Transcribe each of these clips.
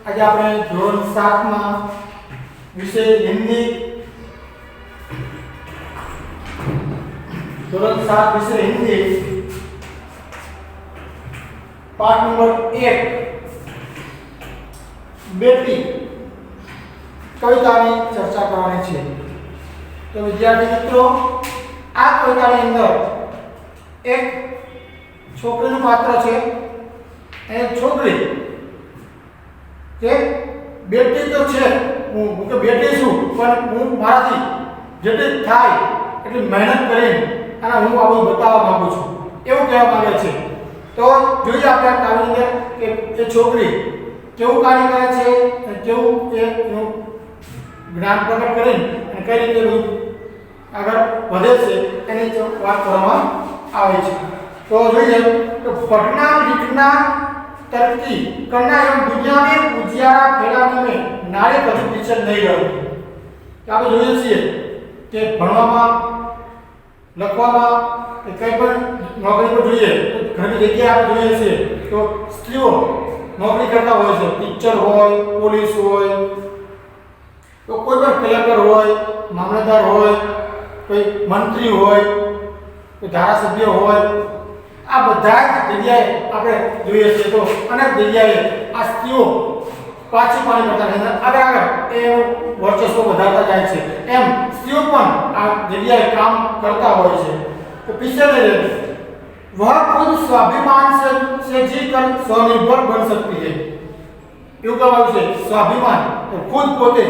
आज આપણે ધોરણ 7 માં વિષય હિન્દી ધોરણ 7 વિષય હિન્દી पाठ नंबर 1 बेटी कवितानी चर्चा करवानी छे। तो विद्यार्थी मित्रों आ कवितानी अंदर एक छोकरीનું पात्र छे ए छोकरी के बेटी तो छे हूँ के बेटी छूं पण हूँ माराथी जेटली थाय એટલી મહેનત કરીને અને હું આ બધું બતાવવા માંગુ છું એવું કહેવા માંગે છે। तो જોઈએ આપણે આ કાવ્યની અંદર કે એ છોકરી કેવું કાર્ય કરે છે અને કેવું એનું જ્ઞાન પ્રગટ કરીને અને કઈ રીતે આગળ વધે છે એની વાત કરવામાં આવે છે। तो જોઈએ તો पढ़ना लिखना तरक्की करना एवं दुनिया में उजियारा फैलाने में नारी कभी पीछे नहीं रही। तो आप જોઈએ છીએ કે ભણવામાં લખવામાં કે કંઈ પણ નોકરી પર જોઈએ તો ઘણી જગ્યાએ આપણે જોઈએ છીએ તો સ્ત્રીઓ નોકરી કરતા હોય છે, ટીચર હોય, પોલીસ હોય, તો કોઈ પણ કલેક્ટર હોય, મામલતદાર હોય, કોઈ મંત્રી હોય, કોઈ ધારાસભ્ય હોય, આ બધા જ જગ્યાએ આપણે જોઈએ છીએ તો અનેક જગ્યાએ આ સ્ત્રીઓ પાછી પાણી કરતા રહે આગળ આગળ એ વર્ચસ્વ વધારતા જાય છે। એમ સ્ત્રીઓ પણ આ જગ્યાએ કામ કરતા હોય છે। तो पीछे ले लेते वह खुद स्वाभिमान से जीकर स्वनिर्भर बन सकती है। क्यों कहा उसे स्वाभिमान तो खुद पोते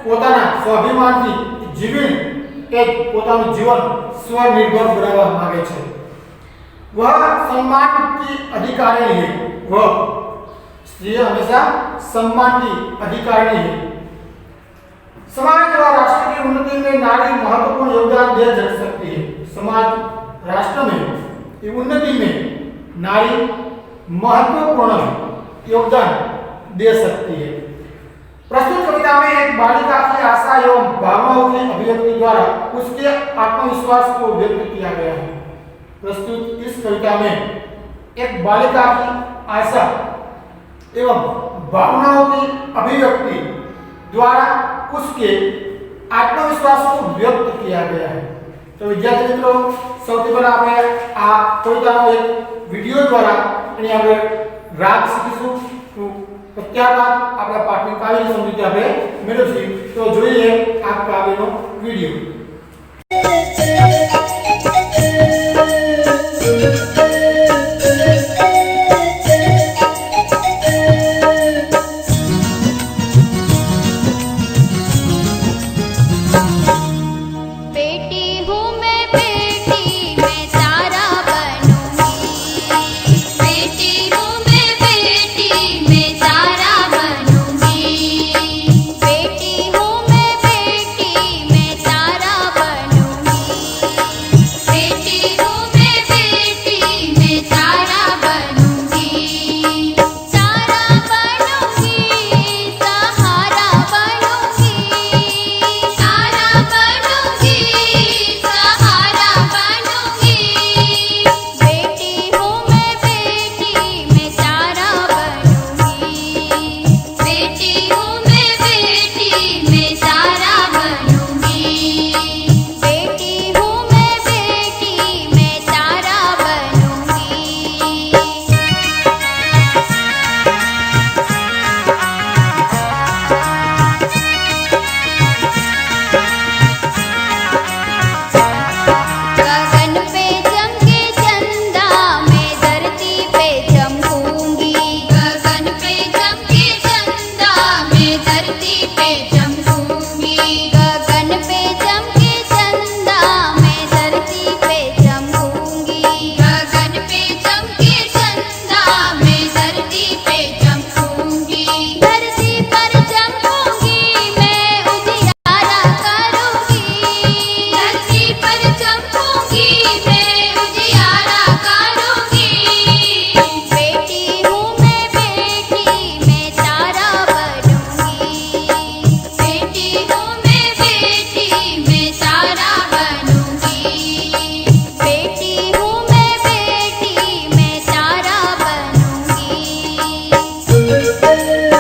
પોતાના સ્વાભિમાનથી જીવીને એક પોતાનું જીવન સ્વનિર્ભર બનાવવા માંગે છે। वह सम्मान की अधिकारिणी है। वह स्त्री हमेशा सम्मान की अधिकारिणी है। समाज और राष्ट्र की उन्नति में नारी महत्वपूर्ण योगदान दे सकती है। समाज राष्ट्र में उन्नति में नारी महत्वपूर्ण योगदान दे सकती है। प्रस्तुत कविता में एक बालिका की आशा एवं भावनाओं की अभिव्यक्ति द्वारा उसके आत्मविश्वास को व्यक्त किया गया है। प्रस्तुत इस कविता में एक बालिका की आशा एवं भावनाओं की अभिव्यक्ति द्वारा उसके आत्मविश्वास को व्यक्त किया गया है। तो विद्यार्थी मित्रों સૌથી પહેલા આપણે આ કવિતાનો એક વિડિયો દ્વારા એની આપણે રાગ શીખીશું। તો ત્યારબાદ આપણે પાઠની કાવ્યની સમજૂતી આપણે મેળવીશું। તો જોઈએ આ કાવ્યનો વિડિયો। Thank you.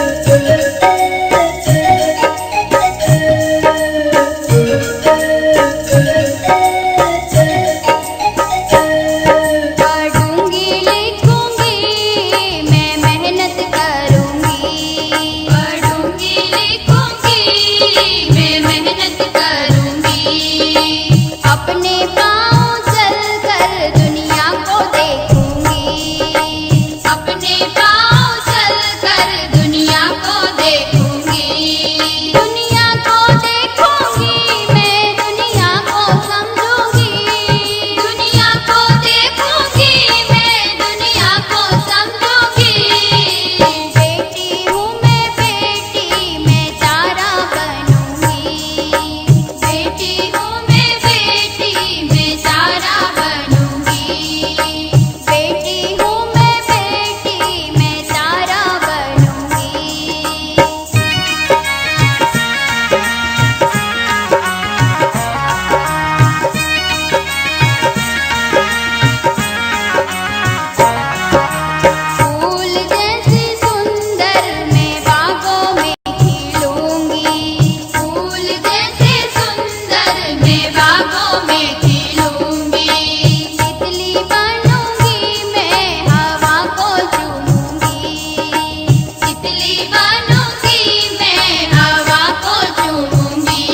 तितली बनूंगी मैं हवा को चूमूंगी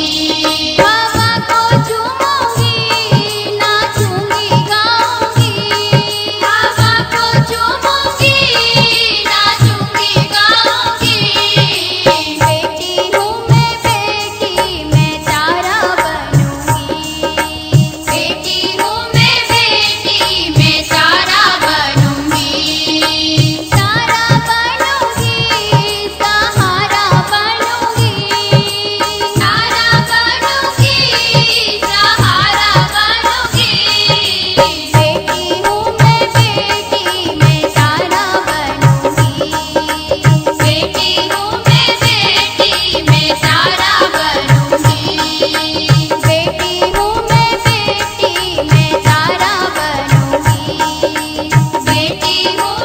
हवा को चूमूंगी नाचूंगी गाऊंगी हवा को चूमूंगी नाचूंगी गाऊंगी बेटी हूँ मैं तारा बनूंगी बेटी हूँ मैं तारा बनूंगी तारा बनूंगी सहारा बनूंगी तारा बनूंगी सहारा बनूंगी बेटी हूँ मैं तारा बनूंगी बेटी हूँ मैं तारा बनूंगी बेटी हूँ मैं तारा बनूंगी बेटी हूँ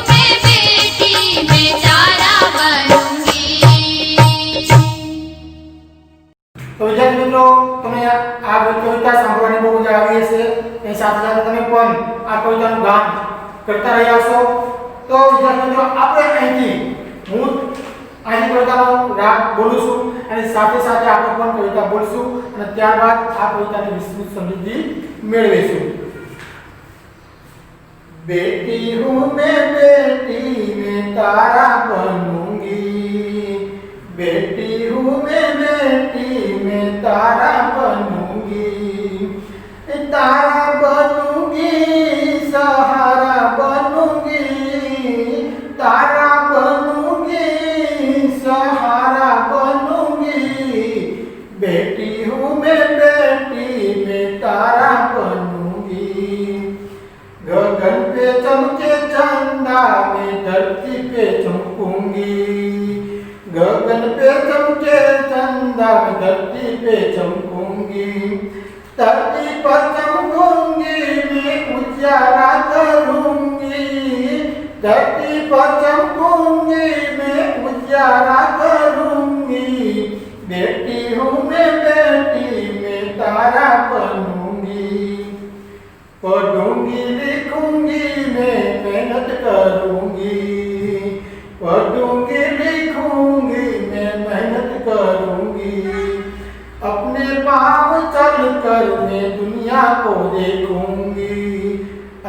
मैं तारा बनूंगी। તો વિદ્યાર્થી મિત્રો તમે આ કવિતા સાંભળવાની બહુ મજા આવી હશે એ સાથે સાથે તમે પણ આ કવિતાનું ગાન કરતા રહ્યા છો તો વિદ્યાર્થી મિત્રો આપણે અહીંથી હું આની કવિતાનો રાગ બોલું છું અને સાથે સાથે આપણે પણ કવિતા બોલશું અને ત્યારબાદ આ કવિતાની વિસ્તૃત સમૃદ્ધિ મેળવીશું बेटी हूँ मैं तारा बनूंगी बेटी हूँ मैं तारा बनूंगी सहारा बनूंगी तारा बनूंगी सहारा बनूंगी बेटी हूँ मैं तारा बनूंगी गगन पे चमके चंदा मैं धरती पे चमकूंगी गगन पे चमके चंदा मैं धरती पे चमकूंगी धरती पर चमकूंगी मैं उजाला करूंगी धरती पर चमकूंगी मैं उजाला करूंगी बेटी हूँ मैं तारा बनूंगी पढ़ूंगी लिखूंगी मैं मेहनत करूंगी पढ़ूंगी लिखूंगी मैं मेहनत करूंगी अपने पाँव चल कर मैं दुनिया को देखूंगी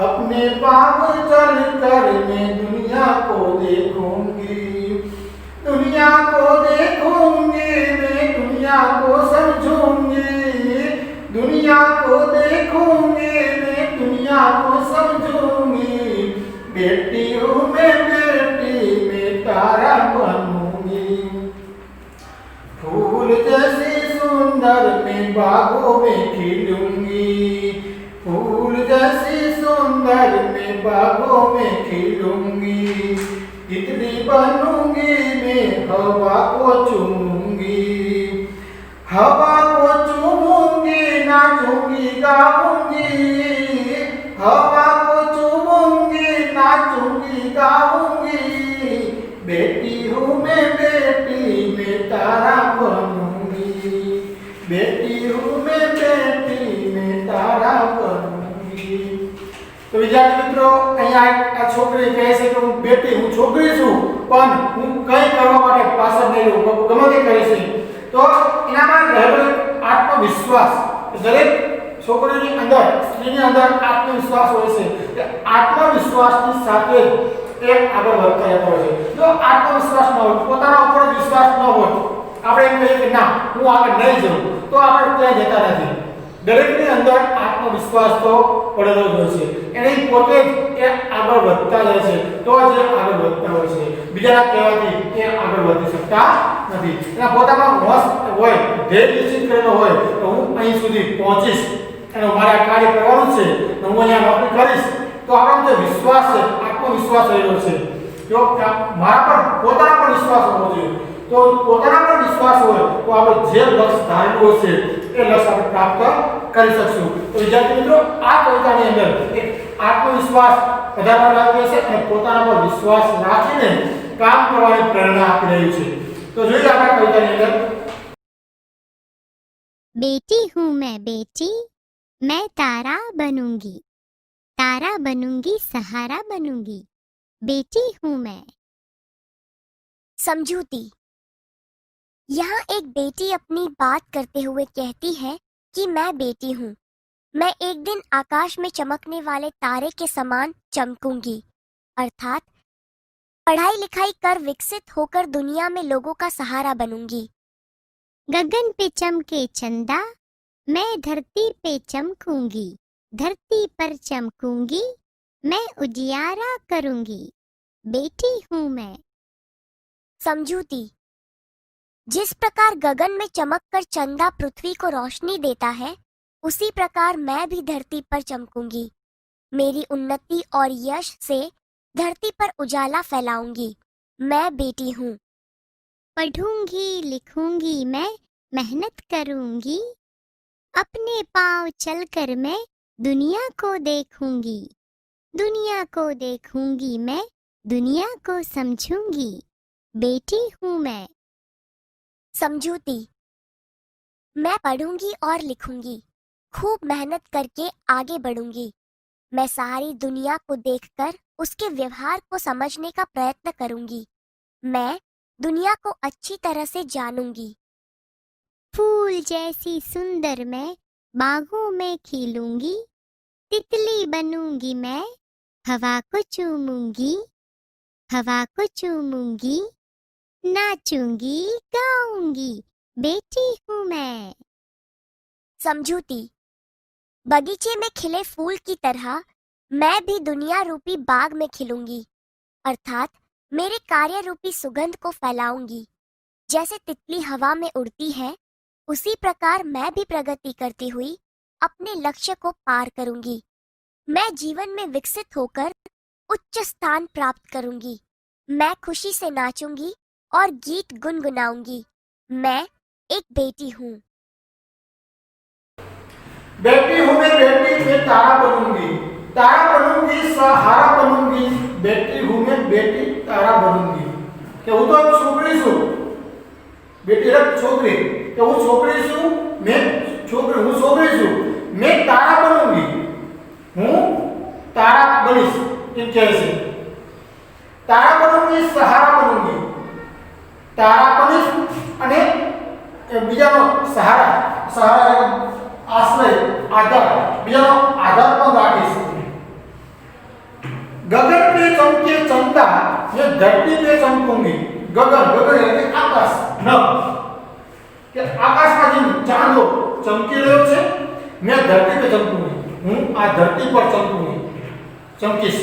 अपने पाँव चल कर मैं दुनिया को देखूंगी दुनिया को देखूंगी मैं दुनिया को समझूंगी दुनिया को देखूंगी मैं दुनिया को समझूंगी बेटी हूँ मैं तारा बनूंगी फूल जैसी सुंदर मैं बागों में खिलूंगी फूल जैसी सुंदर मैं बागों में खिलूंगी तितली बनूंगी मैं हवा को चूमूंगी हवा को चूमूंगी नाचूंगी गाऊंगी हवा को चूमूंगी नाचूंगी गाऊंगी बेटी हूँ मैं तारा बनूंगी बेटी हूँ मैं तारा बनूंगी तो विद्यार्थी मित्रों અહીંયા આ છોકરી કહે છે કે હું બેટી હું છોકરી છું પણ હું કંઈ કરવા માટે પાછળ નહીં રહું ગમે તે કરે છે તો એનામાં રહેલો આત્મવિશ્વાસ દરેક છોકરીની અંદર સ્ત્રીની અંદર આત્મવિશ્વાસ હોય છે કે આત્મવિશ્વાસની સાથે એ આગળ વધતા જતો હોય છે જો આત્મવિશ્વાસ ન હોય પોતાના ઉપર વિશ્વાસ ન હોય આપણે એમ કહીએ કે ના હું આગળ નહીં જઉં તો આપણે ત્યાં જતા નથી દરેકની અંદર આત્મવિશ્વાસ તો પડેલો જ હોય છે એને પોતે એ આગળ વધતા જાય છે તો જ આગળ વધતા હોય છે બીજાના કહેવાથી એ આગળ વધી શકતા નથી એના પોતાનો હોશ હોય ધ્યેય નિશ્ચિત કરેલો હોય તો હું અહીં સુધી પહોંચીશ અને મારે આ કાર્ય કરવાનું છે તો હું અહીંયા નોકરી કરીશ તો આપણો જે વિશ્વાસ છે આત્મવિશ્વાસ રહેલો છે જો મારા પર પોતાના પર વિશ્વાસ હોવો જોઈએ તો પોતાના પર વિશ્વાસ હોય તો આપણે જે લક્ષ્ય ધારેલું હશે એ લક્ષ્ય આપણે પ્રાપ્ત કરી શકશું તો વિદ્યાર્થી મિત્રો આ કવિતાની અંદર એક આત્મવિશ્વાસ વધારવા લાગ્યો છે અને પોતાના પર વિશ્વાસ રાખીને કામ કરવાની પ્રેરણા આપી રહ્યું છે તો જોઈએ આપણે કવિતાની અંદર बेटी हूँ मैं तारा बनूंगी सहारा बनूंगी बेटी हूँ मैं समझूती। यहाँ एक बेटी अपनी बात करते हुए कहती है कि मैं बेटी हूँ। मैं एक दिन आकाश में चमकने वाले तारे के समान चमकूंगी, अर्थात पढ़ाई लिखाई कर विकसित होकर दुनिया में लोगों का सहारा बनूंगी। गगन पे चमके चंदा, मैं धरती पे चमकूंगी। धरती पर चमकूंगी, मैं उजियारा करूंगी। बेटी हूँ मैं। समझूती। जिस प्रकार गगन में चमककर चंदा पृथ्वी को रोशनी देता है, उसी प्रकार मैं भी धरती पर चमकूंगी। मेरी उन्नति और यश से धरती पर उजाला फैलाऊंगी। मैं बेटी हूँ। पढ़ूंगी लिखूंगी मैं, मेहनत करूंगी। अपने पाँव चलकर मैं दुनिया को देखूंगी। दुनिया को देखूंगी मैं, दुनिया को समझूंगी। बेटी हूँ मैं। समझूती। मैं पढ़ूंगी और लिखूंगी, खूब मेहनत करके आगे बढ़ूंगी। मैं सारी दुनिया को देखकर उसके व्यवहार को समझने का प्रयत्न करूंगी। मैं दुनिया को अच्छी तरह से जानूंगी। फूल जैसी सुंदर मैं बागों में खिलूंगी। तितली बनूंगी मैं, हवा को चूमूंगी। हवा को चूमूंगी, नाचूंगी गाऊंगी। बेटी हूँ मैं। समझूती। बगीचे में खिले फूल की तरह मैं भी दुनिया रूपी बाग में खिलूंगी, अर्थात मेरे कार्य रूपी सुगंध को फैलाऊंगी। जैसे तितली हवा में उड़ती है, उसी प्रकार मैं भी प्रगति करती हुई अपने लक्ष्य को पार करूंगी। मैं जीवन में विकसित होकर उच्च स्थान प्राप्त करूंगी। मैं खुशी से नाचूंगी और गीत गुनगुनाऊंगी। मैं एक बेटी हूँ। बेटी हूँ मैं तारा बनूंगी। तारा बनूंगी, सहारा बनूंगी। बेटी हूँ मैं बेटी तारा बनूंगी। કે હું તો એક છોકરી છું, બેટી એક છોકરી, કે હું છોકરી છું, मैं છોકરી છું, मैं तारा बनूंगी। હું तारा बनीश, એમ કહે છે। तारा बनूंगी, सहारा बनूंगी। तारा बनीश અને બીજાનો સહારા, સહારા આશ્રય, આધાર, બીજાનો આધાર પણ રાખીશ। गगन पे चमके चंदा, मैं धरती पे चमकूंगी। गगन गगन એટલે આકાશ, ન કે આકાશમાં જે ચાંદો ચમકી રહ્યો છે, मैं धरती पे चमकूंगी। હું આ ધરતી પર ચમકूंगी, ચમકીશ।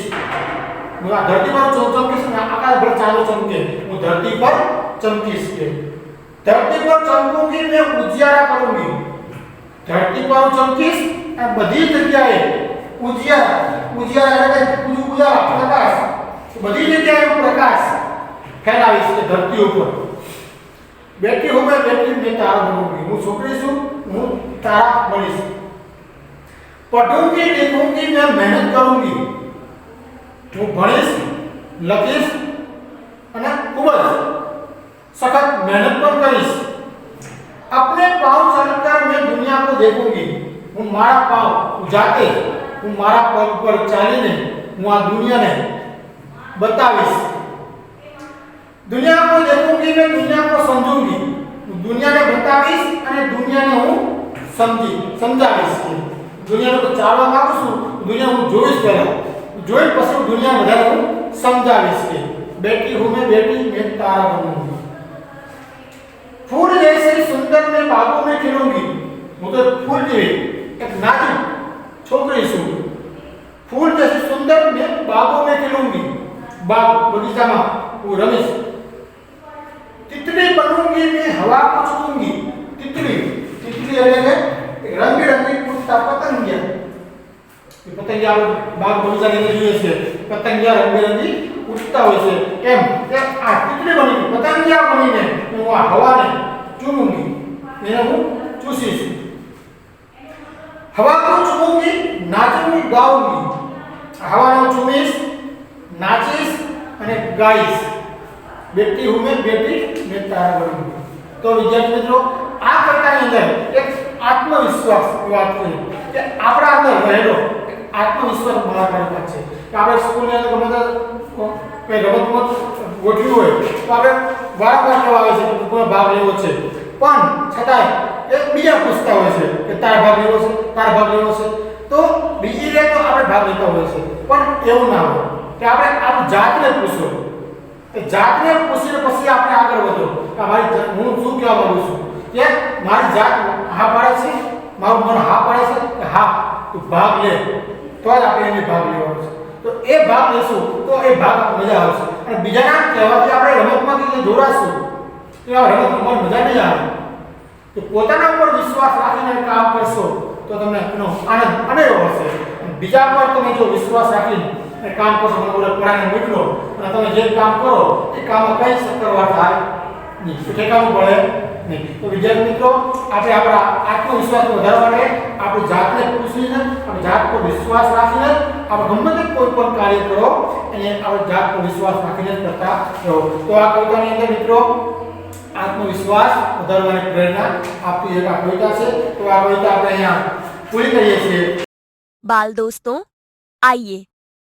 હું આ ધરતી પર ચમકીશ ને આકાશ પર ચાંદો ચમકે, હું ધરતી પર चमकीश के। धरती पर चमकूंगी, मैं उजियारा करूंगी। धरती पर चमकीश और बधी जगह उजियारा, उजियारा એટલે उजियारा प्रकाश, बधी जगह प्रकाश फैलावीश के धरती ऊपर। बेटी हूँ मैं बेटी मैं तारा बनूंगी। हूँ छोकरी छू, हूँ तारा बनीश। पढ़ूंगी लिखूंगी, मैं मेहनत करूंगी। हूँ भणीश, लखीश અને ખૂબ જ सखत मेहनत पर करीश। अपने पाँव चलकर मैं दुनिया को देखूंगी। हूँ मारा पाँव जाते, हूँ मारा पग पर चालीने हूँ आ दुनिया ने बतावीश। दुनिया को देखूंगी, मैं दुनिया को समझूंगी। दुनिया ने बतावीश અને दुनिया ने हूँ समझावीश। दुनिया को चालवा मागू छू, दुनिया हूँ जोईश पहला, जोई पछी दुनिया बधाने हूँ समझावीश। बेटी हूँ मैं बेटी मैं तारा बनूंगी। फूल जैसे सुंदर मैं बागों में खिलूंगी। હું તો ફૂલ જેવી એક નાની છોકરી છું। फूल जैसे सुंदर मैं बागों में खिलूंगी। बाग बगीचा में હું રમીશ। तितली बनूंगी, मैं हवा को छूंगी। तितली तितली એટલે કે રંગ बिरंगी ઉડતા પતંગિયા। એ પતંગિયા બાગ બગીચા ની અંદર જોઈએ છે, પતંગિયા રંગબેરંગી ઉડતા હોય છે। એમ કે આ तितली બની પતંગિયા બનીને હું આ હવાને ચૂમूंगी, એને હું ચૂસીશ। हवा को चूमूंगी, नाचूंगी गाऊंगी। हवाने चूमीश, नाचीश અને ગાઈશ। बेटी हूँ मैं बेटी मैं तारा बनूंगी। तो विद्यार्थी मित्रों, आ कवितानी अंदर एक आत्मविश्वास बात करी कि आपड़ा अंदर रहेलो आत्मविश्वास बहार काढવાનો છે કે આપણે સ્કૂલની અંદર ગમે તે કોઈ રમતમાં ગોઠવ્યું હોય તો આપણે વારંવાર કહેવા આવે છે કે કોઈ ભાગ લેવો છે, પણ છતાંય એક બીજા પૂછતા હોય છે કે તારે ભાગ લેવો છે, તારે ભાગ લેવો છે, તો બીજી રે તો આપણે ભાગ લેતા હોય છે, પણ એવું ના હોય કે આપણે આપણી જાતને પૂછો, એ જાતને પૂછીને પછી આપણે આગળ વધો કે હું શું કહેવા માંગુ છું, કે મારી જાત હા પાડે છે, મારું મન હા પાડે છે કે હા તું ભાગ લે, તો જ આપણે એને ભાગ લેવાનો છે, તો એ ભાગ લેશું તો એ ભાગ મજા આવશે, અને બીજાના કહેવાથી આપણે રમતમાં જોડાશું તો આ રમતમાં મજા નહીં આવે, તો પોતાના ઉપર વિશ્વાસ રાખીને કામ કરશો તો તમને એનો આનંદ અનેરો હશે, અને બીજા પર તમે જો વિશ્વાસ રાખીને કામ કરશો, તમે બોલે પરાને મોકલો અને તમે જે કામ કરો એ કામમાં કઈ સક્કરવાર થાય નહીં, ઠેકાવું પડે નહીં. તો વિદ્યાર્થી મિત્રો, આપણે આપણા આત્મવિશ્વાસ વધારવા માટે આપણી જાતને પૂછીને, આપણી જાત પર વિશ્વાસ રાખીને આપણે ગમે તે કોઈ પણ કાર્ય કરો એને આપણી જાત પર વિશ્વાસ રાખીને જ કરતા રહો. તો આ કવિતાની અંદર મિત્રો आत्मविश्वास વધારવાની પ્રેરણા આપતી એક આ કવિતા છે. તો આ કવિતા આપણે અહીંયા પૂરી કરીએ છીએ. बाल दोस्तों, आइए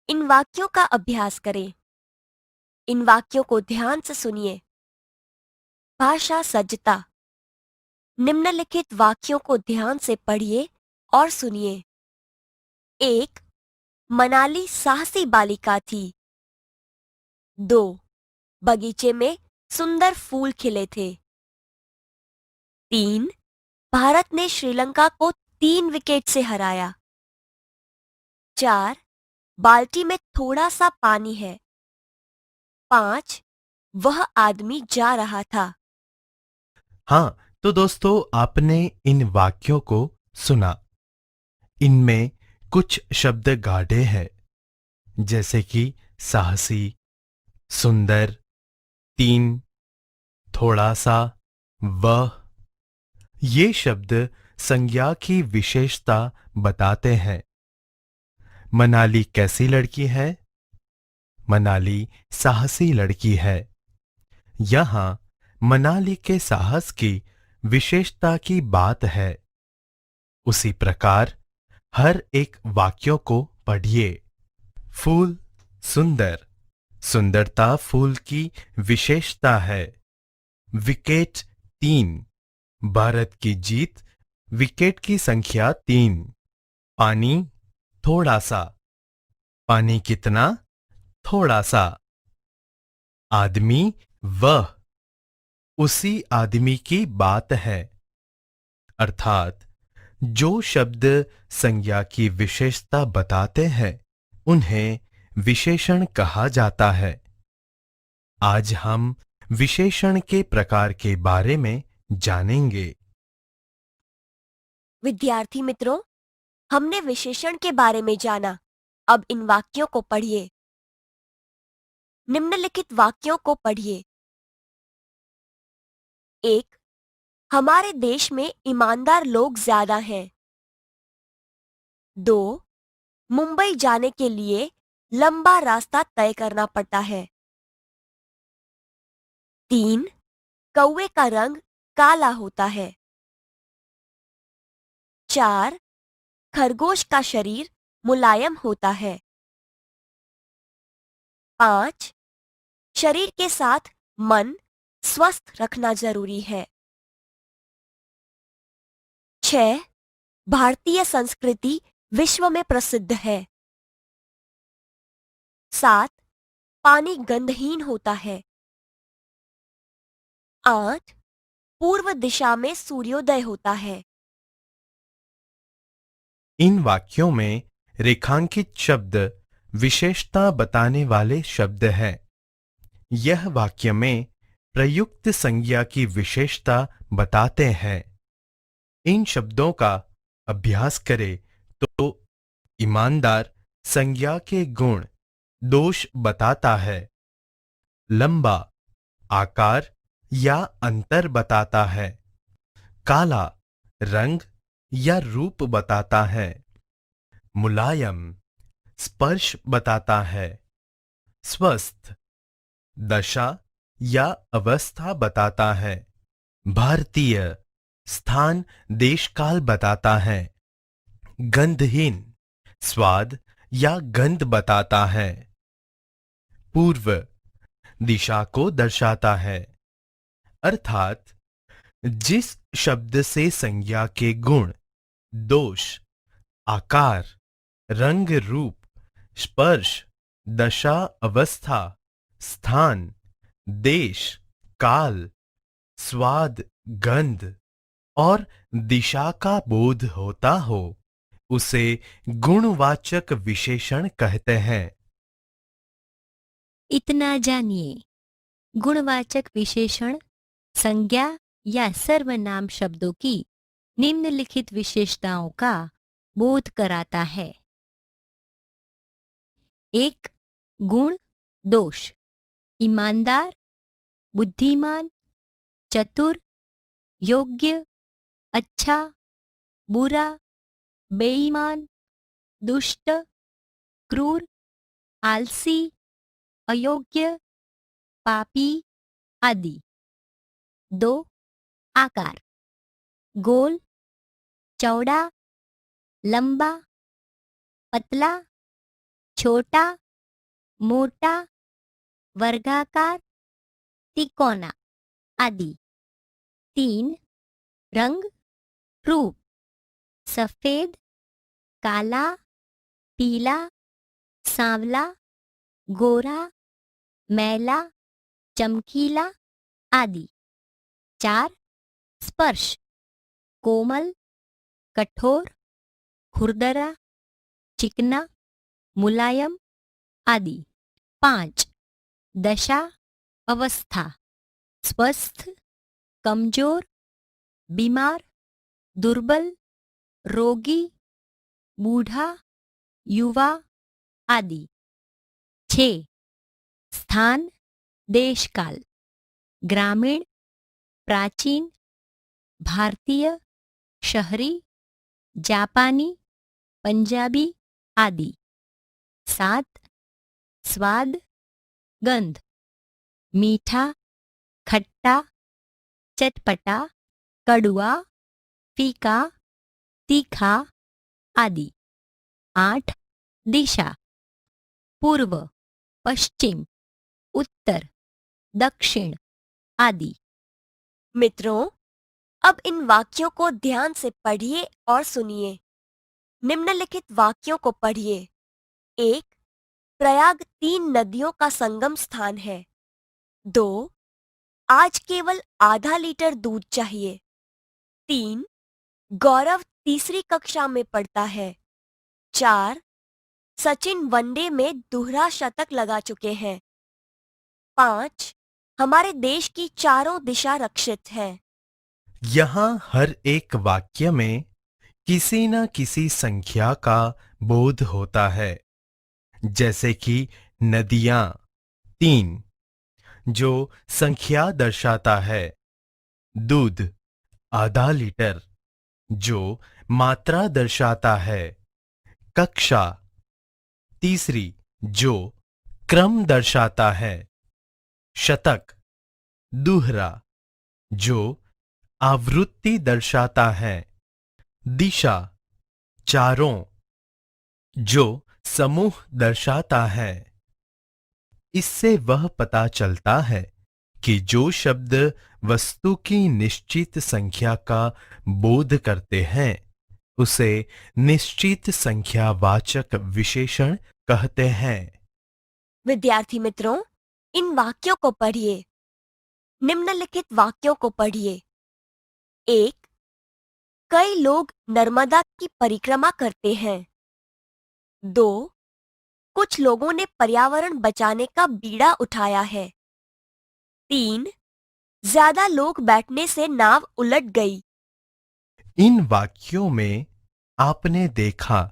इन वाक्यों का अभ्यास करें. इन वाक्यों को ध्यान से सुनिए. भाषा सज्जता. निम्नलिखित वाक्यों को ध्यान से पढ़िए और सुनिए. 1. मनाली साहसी बालिका थी. 2. बगीचे में सुंदर फूल खिले थे. 3. भारत ने श्रीलंका को 3 विकेट से हराया. 4. बाल्टी में थोड़ा सा पानी है. 5. वह आदमी जा रहा था. हाँ, तो दोस्तों आपने इन वाक्यों को सुना. इनमें कुछ शब्द गाढ़े हैं, जैसे कि साहसी, सुंदर, 3, थोड़ा सा, वह. ये शब्द संज्ञा की विशेषता बताते हैं. मनाली कैसी लड़की है? मनाली साहसी लड़की है. यहां मनाली के साहस की विशेषता की बात है. उसी प्रकार हर एक वाक्यों को पढ़िए. फूल सुंदर. सुंदरता फूल की विशेषता है. विकेट 3. भारत की जीत. विकेट की संख्या 3. पानी थोड़ा सा. पानी कितना? थोड़ा सा. आदमी वह. उसी आदमी की बात है. अर्थात जो शब्द संज्ञा की विशेषता बताते हैं उन्हें विशेषण कहा जाता है. आज हम विशेषण के प्रकार के बारे में जानेंगे. विद्यार्थी मित्रों, हमने विशेषण के बारे में जाना. अब इन वाक्यों को पढ़िए. निम्नलिखित वाक्यों को पढ़िए. 1. हमारे देश में ईमानदार लोग ज्यादा हैं. 2. मुंबई जाने के लिए लंबा रास्ता तय करना पड़ता है. 3. कौवे का रंग काला होता है. 4. खरगोश का शरीर मुलायम होता है. 5. शरीर के साथ मन स्वस्थ रखना जरूरी है. 6. भारतीय संस्कृति विश्व में प्रसिद्ध है. 7. पानी गंधहीन होता है. 8. पूर्व दिशा में सूर्योदय होता है. इन वाक्यों में रेखांकित शब्द विशेषता बताने वाले शब्द हैं. यह वाक्य में प्रयुक्त संज्ञा की विशेषता बताते हैं. इन शब्दों का अभ्यास करें तो ईमानदार संज्ञा के गुण दोष बताता है. लंबा आकार या अंतर बताता है. काला रंग या रूप बताता है. मुलायम स्पर्श बताता है. स्वस्थ दशा या अवस्था बताता है. भारतीय स्थान देशकाल बताता है. गंधहीन स्वाद या गंध बताता है. पूर्व दिशा को दर्शाता है. अर्थात जिस शब्द से संज्ञा के गुण, दोष, आकार, रंग, रूप, स्पर्श, दशा, अवस्था, स्थान, देश, काल, स्वाद, गंध और दिशा का बोध होता हो, उसे गुणवाचक विशेषण कहते हैं। इतना जानिए, गुणवाचक विशेषण संज्ञा या सर्वनाम शब्दों की निम्नलिखित विशेषताओं का बोध कराता है। 1. गुण, दोष: ईमानदार, बुद्धिमान, चतुर, योग्य, अच्छा, बुरा, बेईमान, दुष्ट, क्रूर, आलसी, अयोग्य, पापी आदि। 2. आकार: गोल, चौड़ा, लंबा, पतला, छोटा, मोटा, वर्गाकार, तिकोना आदि। 3. रंग, रूप: सफेद, काला, पीला, सांवला, गोरा, मैला, चमकीला आदि। 4. स्पर्श: कोमल, कठोर, खुरदरा, चिकना, मुलायम आदि। 5. दशा, अवस्था: स्वस्थ, कमजोर, बीमार, दुर्बल, रोगी, बूढ़ा, युवा आदि। 6. स्थान, देशकाल: ग्रामीण, प्राचीन, भारतीय, शहरी, जापानी, पंजाबी आदि। 7. स्वाद, गंध: मीठा, खट्टा, चटपटा, कड़वा, फीका, तीखा आदि। 8. दिशा: पूर्व, पश्चिम, उत्तर, दक्षिण आदि। मित्रों, अब इन वाक्यों को ध्यान से पढ़िए और सुनिए। निम्नलिखित वाक्यों को पढ़िए। 1. प्रयाग 3 नदियों का संगम स्थान है। 2. आज केवल आधा लीटर दूध चाहिए। 3. गौरव तीसरी कक्षा में पढ़ता है। 4. सचिन वनडे में दोहरा शतक लगा चुके हैं। 5. हमारे देश की चारों दिशा रक्षित है। यहाँ हर एक वाक्य में किसी न किसी संख्या का बोध होता है, जैसे कि नदियां 3, जो संख्या दर्शाता है। दूध आधा लीटर, जो मात्रा दर्शाता है। कक्षा तीसरी, जो क्रम दर्शाता है। शतक दोहरा, जो आवृत्ति दर्शाता है। दिशा चारों, जो समूह दर्शाता है। इससे वह पता चलता है कि जो शब्द वस्तु की निश्चित संख्या का बोध करते हैं, उसे निश्चित संख्यावाचक विशेषण कहते हैं। विद्यार्थी मित्रों, इन वाक्यों को पढ़िए। निम्नलिखित वाक्यों को पढ़िए। 1. कई लोग नर्मदा की परिक्रमा करते हैं। 2. कुछ लोगों ने पर्यावरण बचाने का बीड़ा उठाया है। 3. ज्यादा लोग बैठने से नाव उलट गई। इन वाक्यों में आपने देखा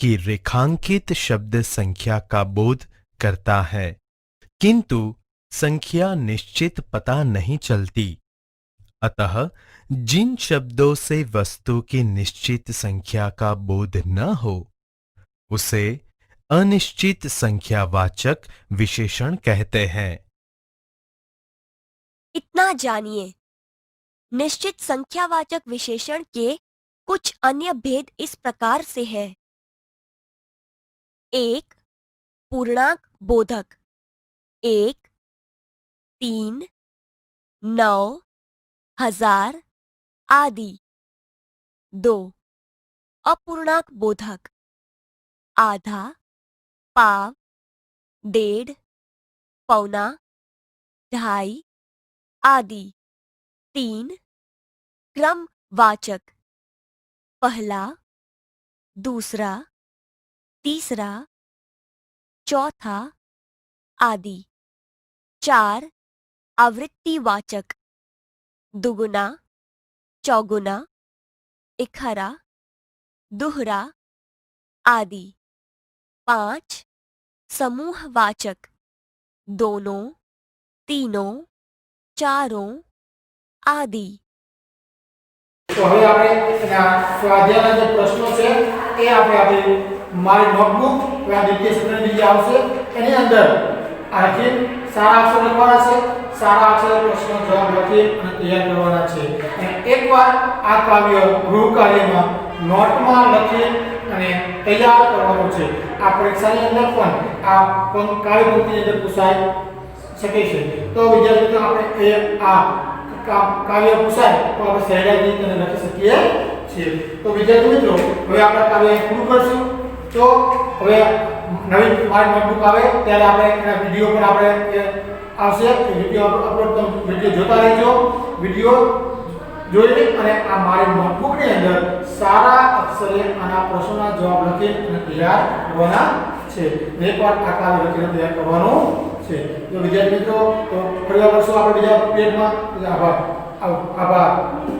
कि रेखांकित शब्द संख्या का बोध करता है, किंतु संख्या निश्चित पता नहीं चलती। अतः जिन शब्दों से वस्तु की निश्चित संख्या का बोध न हो, उसे अनिश्चित संख्यावाचक विशेषण कहते हैं। इतना जानिए। निश्चित संख्यावाचक विशेषण के कुछ अन्य भेद इस प्रकार से है। 1. पूर्णांक बोधक: 1, 3, 9, 1000 आदि। 2. अपूर्णांक बोधक आधा, पाव, डेढ़, पौना, ढाई आदि। 3. क्रमवाचक पहला, दूसरा, तीसरा, चौथा आदि। 4. आवृत्तिवाचक दुगुना, चौगुना, इखरा, दुहरा आदि। 5. समूहवाचक दोनों, तीनों, चारों आदि। તો હવે આપણે એના સ્વાધ્યાયના જે પ્રશ્નો છે એ આપણે આપણી મારી નોટબુક આ દ્વિતીય સત્રની બીજી આવશે એની અંદર આખી સારા અક્ષર લખવાના છે, સારા અક્ષર પ્રશ્નો જવાબ લખી અને તૈયાર કરવાના છે અને એકવાર આ કાવ્ય ગૃહ કાર્યમાં નોટમાં લખી અને તૈયાર કરવાનું છે। આ પરીક્ષાની અંદર પણ આ કાવ્ય પંક્તિની અંદર પૂછાઈ શકે છે। તો વિદ્યાર્થી મિત્રો આપણે એ આ કાવ્ય પૂછાય તો આપણે સહેલાઈથી તેને લખી શકીએ છીએ। તો વિદ્યાર્થી મિત્રો હવે આપણે કાવ્ય પૂરું કરશું। તો હવે નવી મારી નોટબુક આવે ત્યારે આપણે એના વિડીયો પર આપણે આવશે વિડીયો અપલોડ વિડીયો જોતા રહેજો। વિડીયો જોઈ અને આ મારી નોટબુકની અંદર સારા અક્ષરે આના પ્રશ્નોના જવાબ લખી અને તૈયાર કરવાના છે। એકવાર આ કાવ્ય લખીને તૈયાર કરવાનું છે। તો વિદ્યાર્થી મિત્રો તો ફરી વાર મળશું આપણે બીજા પેજમાં। આભાર।